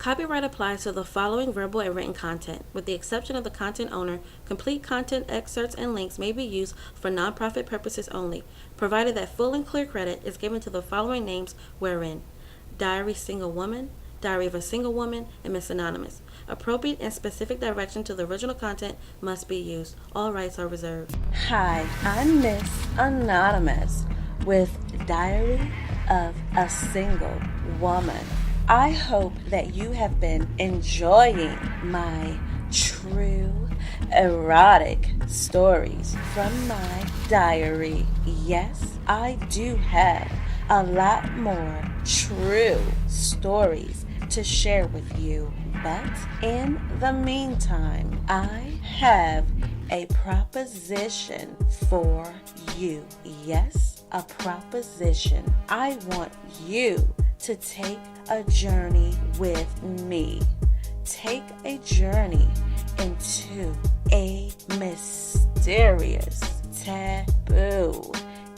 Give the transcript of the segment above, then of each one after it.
Copyright applies to the following verbal and written content. With the exception of the content owner, complete content excerpts and links may be used for nonprofit purposes only, provided that full and clear credit is given to the following names wherein: Diary Single Woman, Diary of a Single Woman, and Miss Anonymous. Appropriate and specific direction to the original content must be used. All rights are reserved. Hi, I'm Miss Anonymous with Diary of a Single Woman. I hope that you have been enjoying my true erotic stories from my diary. Yes, I do have a lot more true stories to share with you. But in the meantime, I have a proposition for you. Yes, a proposition. I want you to take a journey with me. Take a journey into a mysterious, taboo,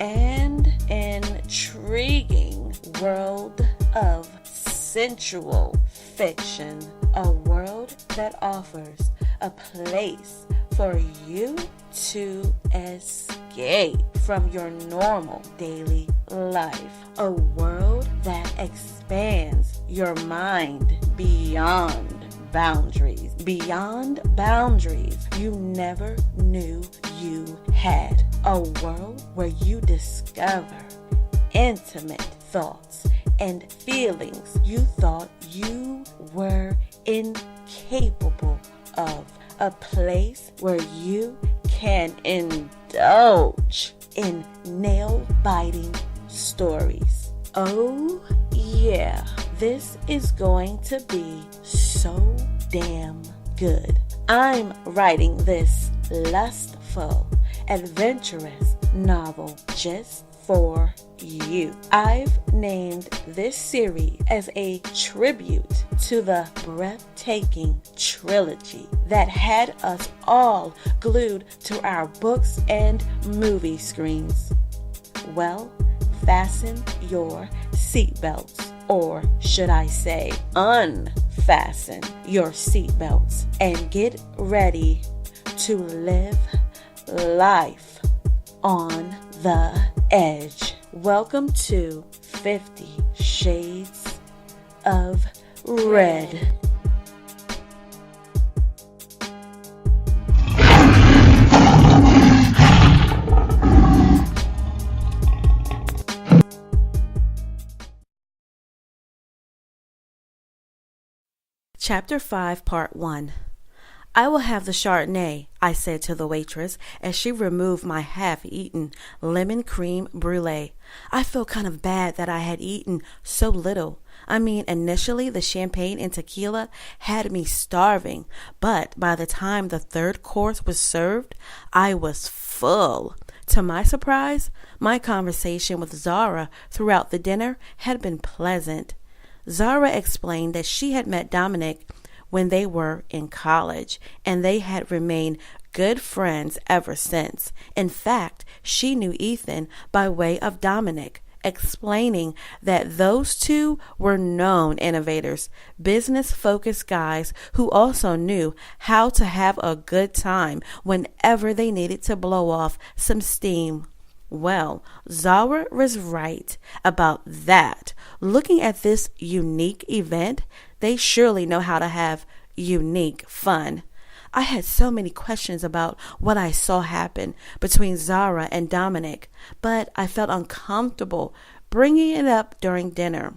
and intriguing world of sensual fiction. A world that offers a place for you to escape from your normal daily life. A world that expands your mind beyond boundaries. Beyond boundaries you never knew you had. A world where you discover intimate thoughts and feelings you thought you were incapable of. A place where you can indulge in nail-biting stories. Oh yeah, this is going to be so damn good. I'm writing this lustful, adventurous novel just for you. I've named this series as a tribute to the breathtaking trilogy that had us all glued to our books and movie screens. Well, fasten your seatbelts, or should I say unfasten your seatbelts, and get ready to live life on the edge. Welcome to 50 Shades of Red. Chapter 5, Part 1. "I will have the Chardonnay," I said to the waitress as she removed my half-eaten lemon cream brulee. I felt kind of bad that I had eaten so little. I mean, initially the champagne and tequila had me starving, but by the time the third course was served, I was full. To my surprise, my conversation with Zara throughout the dinner had been pleasant. Zara explained that she had met Dominic when they were in college, and they had remained good friends ever since. In fact, she knew Ethan by way of Dominic, explaining that those two were known innovators, business-focused guys who also knew how to have a good time whenever they needed to blow off some steam. Well, Zara was right about that. Looking at this unique event, they surely know how to have unique fun. I had so many questions about what I saw happen between Zara and Dominic, but I felt uncomfortable bringing it up during dinner.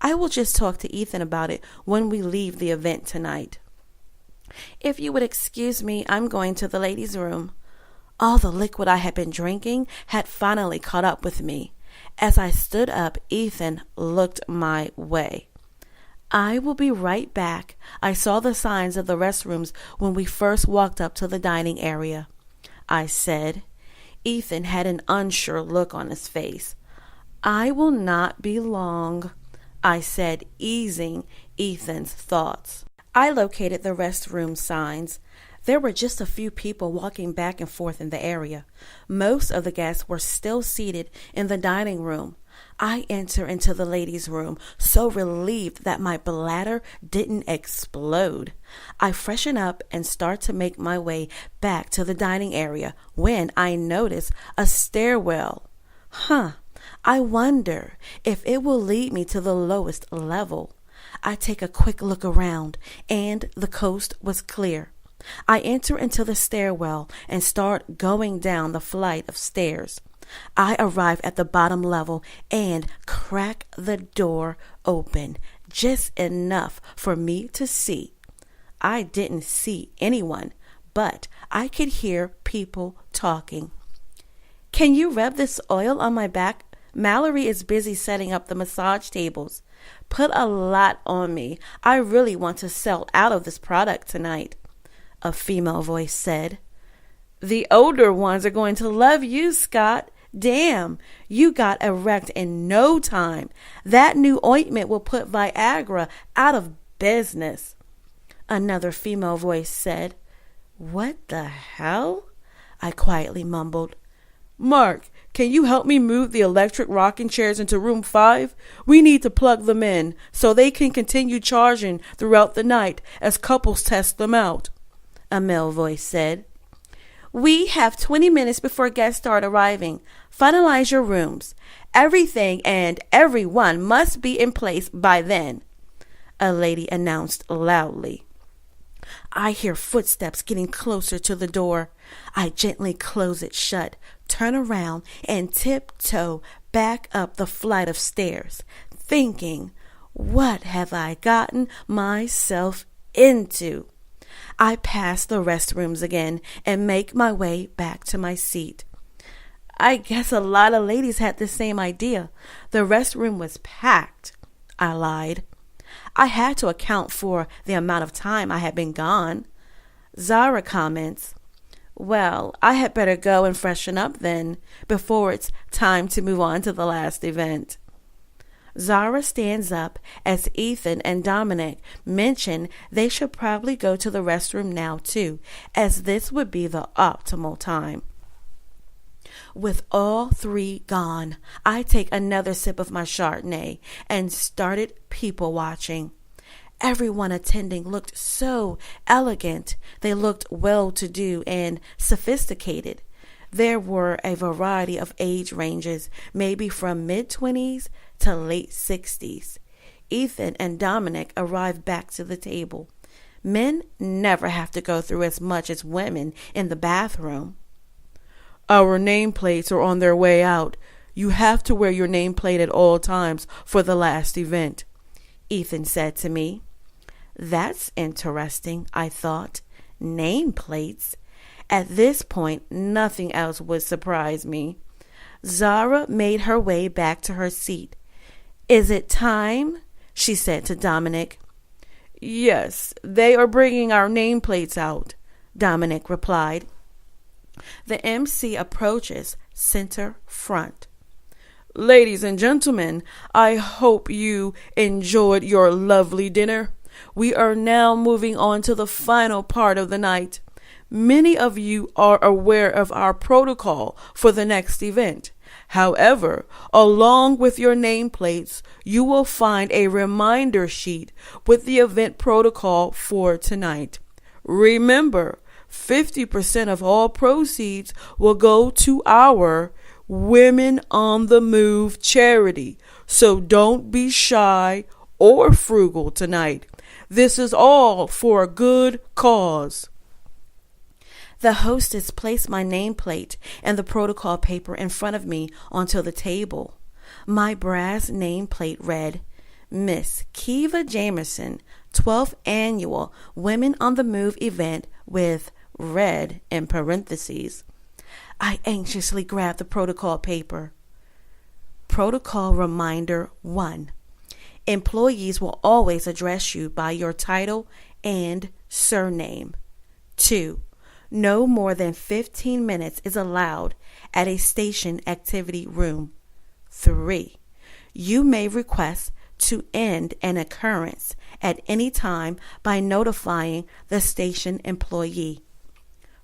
I will just talk to Ethan about it when we leave the event tonight. "If you would excuse me, I'm going to the ladies' room." All the liquid I had been drinking had finally caught up with me. As I stood up, Ethan looked my way. "I will be right back." I saw the signs of the restrooms when we first walked up to the dining area, I said. Ethan had an unsure look on his face. "I will not be long," I said, easing Ethan's thoughts. I located the restroom signs. There were just a few people walking back and forth in the area. Most of the guests were still seated in the dining room. I enter into the ladies' room, so relieved that my bladder didn't explode. I freshen up and start to make my way back to the dining area when I notice a stairwell. I wonder if it will lead me to the lowest level. I take a quick look around, and the coast was clear. I enter into the stairwell and start going down the flight of stairs. I arrive at the bottom level and crack the door open, just enough for me to see. I didn't see anyone, but I could hear people talking. "Can you rub this oil on my back? Mallory is busy setting up the massage tables. Put a lot on me. I really want to sell out of this product tonight," a female voice said. "The older ones are going to love you, Scott. Damn, you got erect in no time. That new ointment will put Viagra out of business," another female voice said. "What the hell?" I quietly mumbled. "Mark, can you help me move the electric rocking chairs into room 5? We need to plug them in so they can continue charging throughout the night as couples test them out," a male voice said. "We have 20 minutes before guests start arriving. Finalize your rooms. Everything and everyone must be in place by then," a lady announced loudly. I hear footsteps getting closer to the door. I gently close it shut, turn around, and tiptoe back up the flight of stairs, thinking, what have I gotten myself into? I pass the restrooms again and make my way back to my seat. I guess a lot of ladies had the same idea. The restroom was packed, I lied. I had to account for the amount of time I had been gone. Zara comments, "Well, I had better go and freshen up then, before it's time to move on to the last event." Zara stands up as Ethan and Dominic mention they should probably go to the restroom now too, as this would be the optimal time. With all three gone, I take another sip of my Chardonnay and started people watching. Everyone attending looked so elegant. They looked well-to-do and sophisticated. There were a variety of age ranges, maybe from mid-20s to late 60s. Ethan and Dominic arrived back to the table. Men never have to go through as much as women in the bathroom. "Our nameplates are on their way out. You have to wear your nameplate at all times for the last event," Ethan said to me. That's interesting, I thought. Nameplates? At this point, nothing else would surprise me. Zara made her way back to her seat. "Is it time?" she said to Dominic. "Yes, they are bringing our nameplates out," Dominic replied. The MC approaches center front. "Ladies and gentlemen, I hope you enjoyed your lovely dinner. We are now moving on to the final part of the night. Many of you are aware of our protocol for the next event. However, along with your nameplates, you will find a reminder sheet with the event protocol for tonight. Remember, 50% of all proceeds will go to our Women on the Move charity. So don't be shy or frugal tonight. This is all for a good cause." The hostess placed my nameplate and the protocol paper in front of me onto the table. My brass nameplate read, "Miss Keeva Jamerson, 12th Annual Women on the Move event," with "red" in parentheses. I anxiously grabbed the protocol paper. Protocol Reminder 1. Employees will always address you by your title and surname. 2. No more than 15 minutes is allowed at a station activity room. 3. You may request to end an occurrence at any time by notifying the station employee.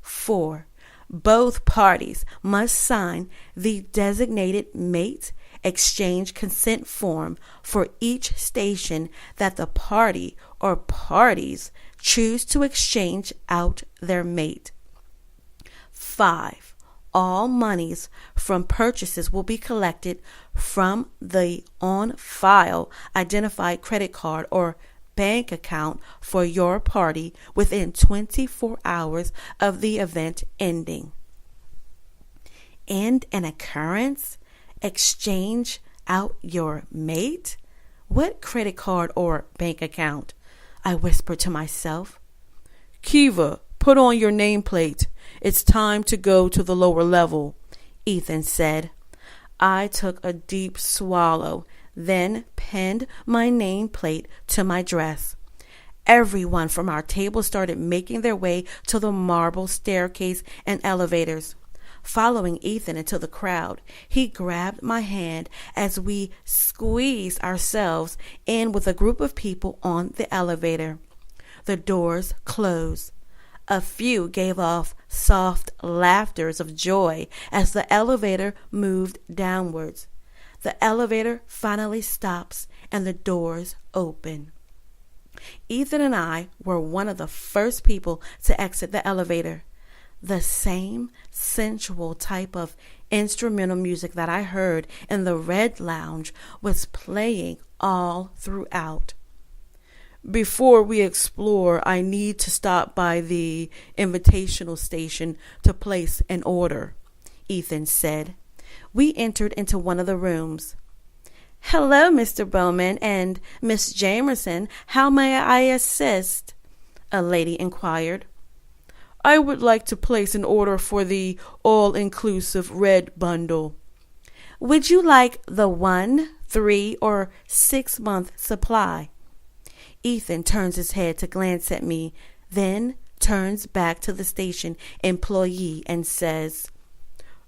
4. Both parties must sign the designated mate exchange consent form for each station that the party or parties choose to exchange out their mate. 5. All monies from purchases will be collected from the on-file identified credit card or bank account for your party within 24 hours of the event ending. And an occurrence? Exchange out your mate? What credit card or bank account? I whispered to myself. Keeva, put on your nameplate. It's time to go to the lower level, Ethan said. I took a deep swallow, then pinned my nameplate to my dress. Everyone from our table started making their way to the marble staircase and elevators. Following Ethan into the crowd, he grabbed my hand as we squeezed ourselves in with a group of people on the elevator. The doors closed. A few gave off soft laughters of joy as the elevator moved downwards. The elevator finally stops and the doors open. Ethan and I were one of the first people to exit the elevator. The same sensual type of instrumental music that I heard in the Red Lounge was playing all throughout. Before we explore, I need to stop by the invitational station to place an order, Ethan said. We entered into one of the rooms. Hello, Mr. Bowman and Miss Jamerson. How may I assist? A lady inquired. I would like to place an order for the all-inclusive red bundle. Would you like the 1, 3, or 6-month supply? Ethan turns his head to glance at me, then turns back to the station employee and says,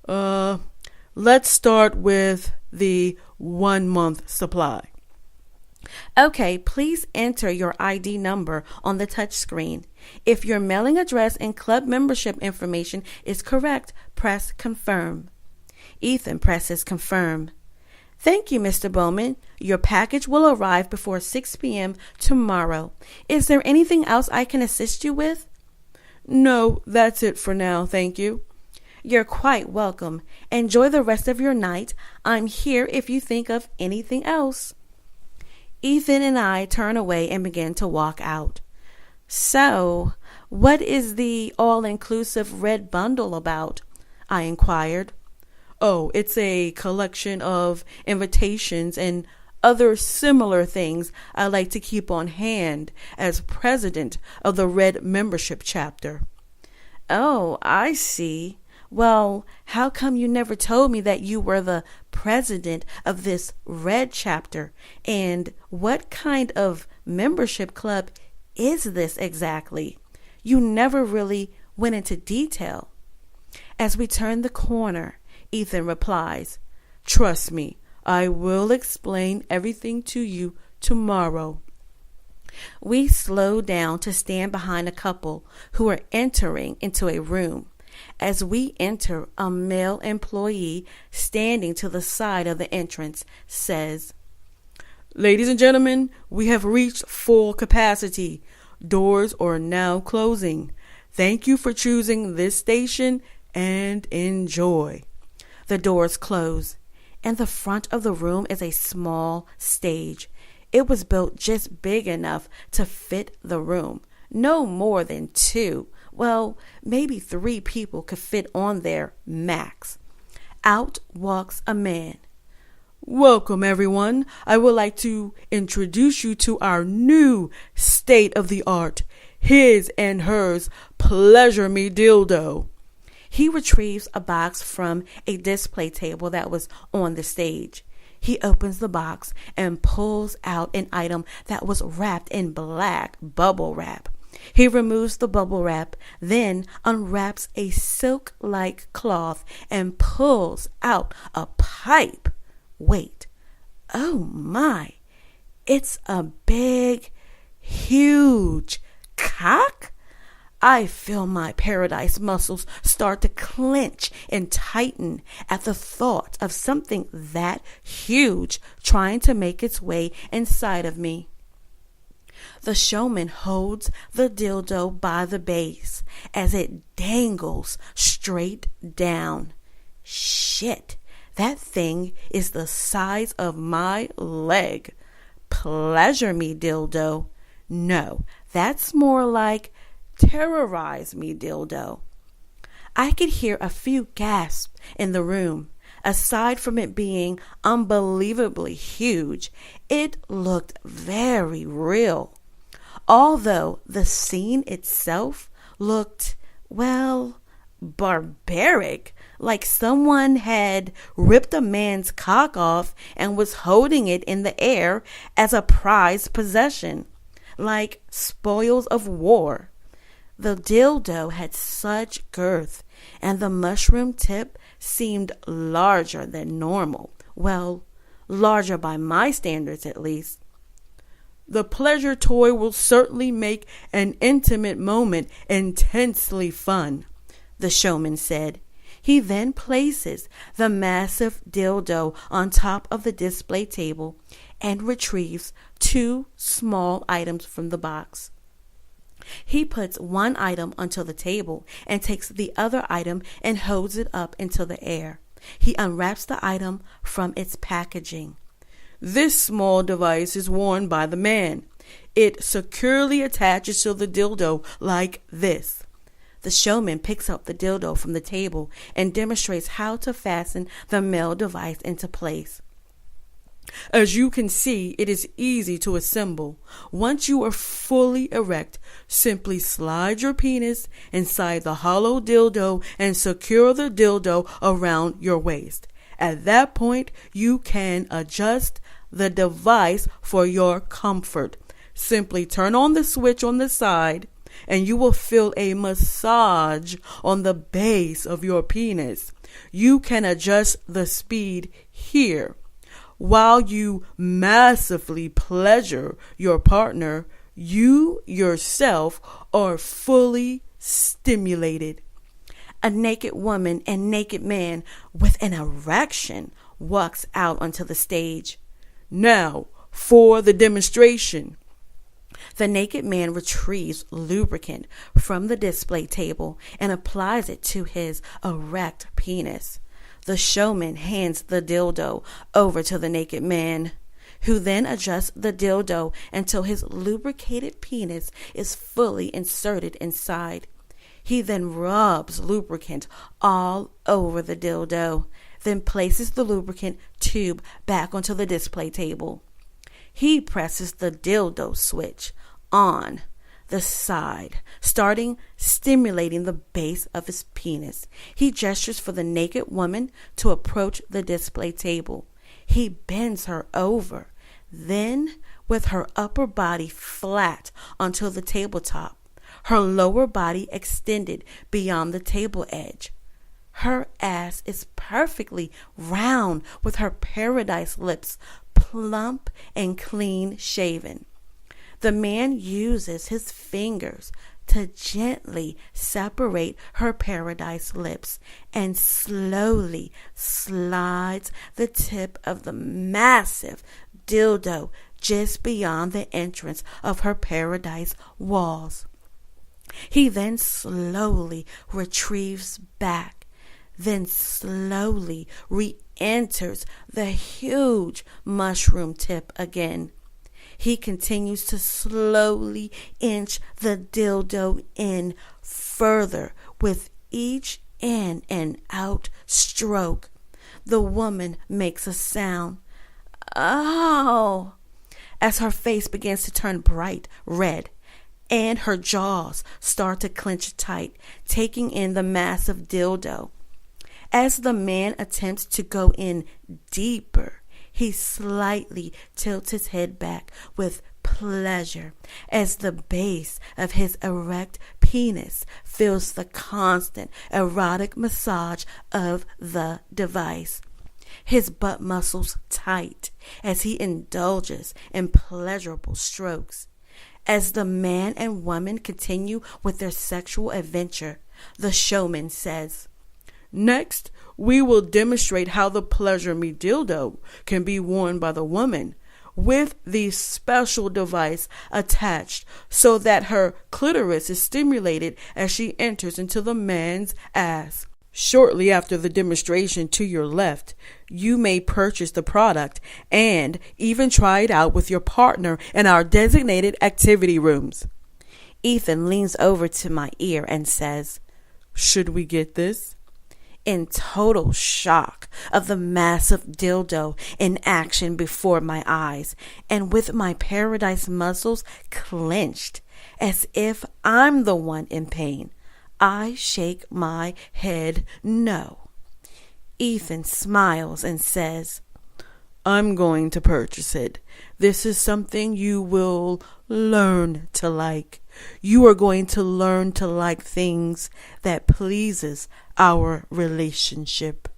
let's start with the 1-month supply. Okay, please enter your ID number on the touch screen. If your mailing address and club membership information is correct, press confirm. Ethan presses confirm. Thank you, Mr. Bowman. Your package will arrive before 6 p.m. tomorrow. Is there anything else I can assist you with? No, that's it for now, thank you. You're quite welcome. Enjoy the rest of your night. I'm here if you think of anything else. Ethan and I turn away and begin to walk out. So, what is the all-inclusive red bundle about? I inquired. Oh, it's a collection of invitations and other similar things I like to keep on hand as president of the Red membership chapter. Oh, I see. Well, how come you never told me that you were the president of this Red chapter? And what kind of membership club is this exactly? You never really went into detail. As we turn the corner, Ethan replies, Trust me, I will explain everything to you tomorrow. We slow down to stand behind a couple who are entering into a room. As we enter, a male employee standing to the side of the entrance says, Ladies and gentlemen, we have reached full capacity. Doors are now closing. Thank you for choosing this station and enjoy. The doors close. In the front of the room is a small stage. It was built just big enough to fit the room. No more than 2. Well, maybe 3 people could fit on there max. Out walks a man. Welcome, everyone. I would like to introduce you to our new state-of-the-art, his and hers Pleasure Me dildo. He retrieves a box from a display table that was on the stage. He opens the box and pulls out an item that was wrapped in black bubble wrap. He removes the bubble wrap, then unwraps a silk-like cloth and pulls out a pipe. Wait, oh my, it's a big, huge cock? I feel my paradise muscles start to clench and tighten at the thought of something that huge trying to make its way inside of me. The showman holds the dildo by the base as it dangles straight down. Shit, that thing is the size of my leg. Pleasure me, dildo. No, that's more like terrorize me, dildo. I could hear a few gasps in the room. Aside from it being unbelievably huge, it looked very real. Although the scene itself looked, well, barbaric, like someone had ripped a man's cock off and was holding it in the air as a prized possession, like spoils of war. The dildo had such girth, and the mushroom tip seemed larger than normal. Well, larger by my standards at least. The pleasure toy will certainly make an intimate moment intensely fun, the showman said. He then places the massive dildo on top of the display table and retrieves 2 small items from the box. He puts one item onto the table and takes the other item and holds it up into the air. He unwraps the item from its packaging. This small device is worn by the man. It securely attaches to the dildo like this. The showman picks up the dildo from the table and demonstrates how to fasten the male device into place. As you can see, it is easy to assemble. Once you are fully erect, simply slide your penis inside the hollow dildo and secure the dildo around your waist. At that point, you can adjust the device for your comfort. Simply turn on the switch on the side and you will feel a massage on the base of your penis. You can adjust the speed here. While you massively pleasure your partner, you yourself are fully stimulated. A naked woman and naked man with an erection walks out onto the stage. Now, for the demonstration. The naked man retrieves lubricant from the display table and applies it to his erect penis. The showman hands the dildo over to the naked man, who then adjusts the dildo until his lubricated penis is fully inserted inside. He then rubs lubricant all over the dildo, then places the lubricant tube back onto the display table. He presses the dildo switch on the side, starting stimulating the base of his penis. He gestures for the naked woman to approach the display table. He bends her over, then with her upper body flat onto the tabletop, her lower body extended beyond the table edge. Her ass is perfectly round with her paradise lips plump and clean shaven. The man uses his fingers to gently separate her paradise lips and slowly slides the tip of the massive dildo just beyond the entrance of her paradise walls. He then slowly retrieves back, then slowly re-enters the huge mushroom tip again. He continues to slowly inch the dildo in further with each in and out stroke. The woman makes a sound, "Ow," as her face begins to turn bright red and her jaws start to clench tight, taking in the massive dildo. As the man attempts to go in deeper, he slightly tilts his head back with pleasure as the base of his erect penis feels the constant erotic massage of the device. His butt muscles tight as he indulges in pleasurable strokes. As the man and woman continue with their sexual adventure, the showman says, Next, we will demonstrate how the Pleasure Me dildo can be worn by the woman with the special device attached so that her clitoris is stimulated as she enters into the man's ass. Shortly after the demonstration to your left, you may purchase the product and even try it out with your partner in our designated activity rooms. Ethan leans over to my ear and says, Should we get this? In total shock of the massive dildo in action before my eyes, and with my paradise muscles clenched as if I'm the one in pain, I shake my head no. Ethan smiles and says, I'm going to purchase it. This is something you will learn to like. You are going to learn to like things that pleases our relationship.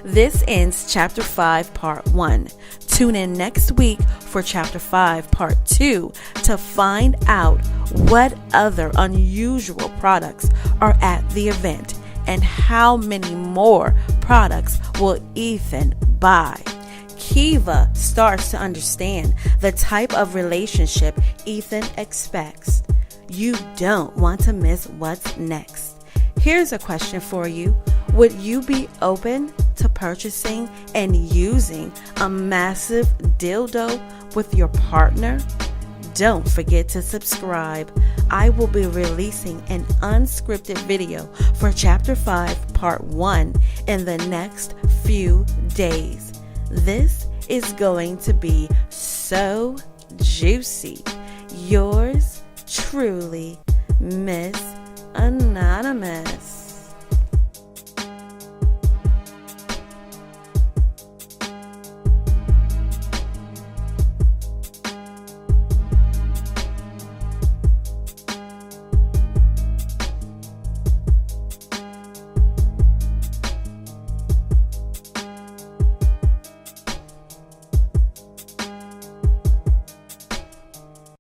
This ends Chapter 5, Part 1. Tune in next week for Chapter 5, Part 2 to find out what other unusual products are at the event and how many more products will Ethan buy. Keeva starts to understand the type of relationship Ethan expects. You don't want to miss what's next. Here's a question for you. Would you be open to purchasing and using a massive dildo with your partner? Don't forget to subscribe. I will be releasing an unscripted video for Chapter 5, Part 1 in the next few days. This is going to be so juicy. Yours truly, Miss Anonymous.